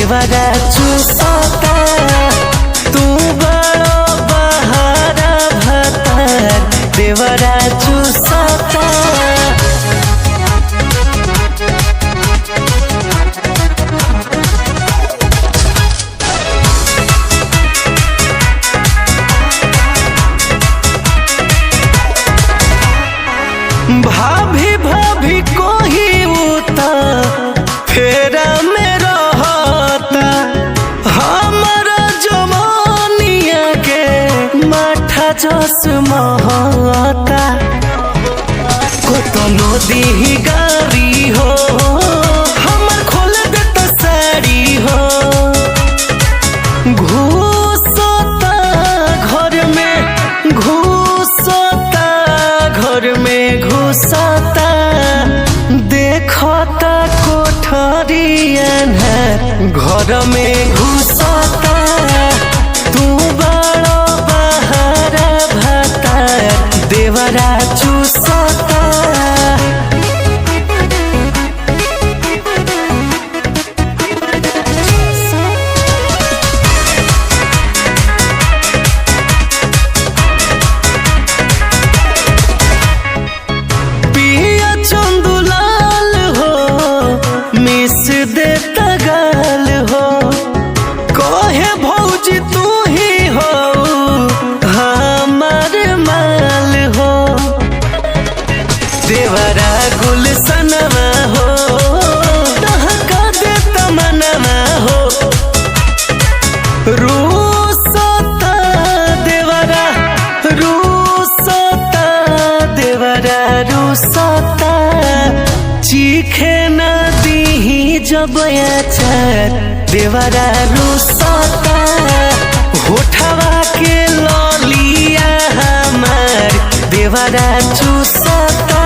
देवरा चूसता तू बड़ो बहारा भतार देवरा चूसता। भाभी भाभी कोही उता फेरा में रहता हमारा जवानिया के माथा जस महता कोतनो दी गारी हो हमर खोल देता साड़ी हो घुसता घर में घुसता घर में घुसता देखता कोठरिया घर में घुसता तू बड़ो बहारा भतार देवरा चूसता। देता गाल हो कहे भौजी तू ही हो हमार माल हो देवरा गुलशनवा हो दहका देता मनवा हो रूसता देवरा रूसता देवरा रूसता चीखे न जब अचार देवरा रूसता होठवा के ललिया हमार देवरा चूसता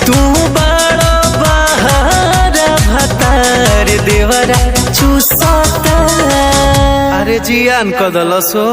तू बड़ो बहारा भतार देवरा चूसता। अरे जियान कदलसो।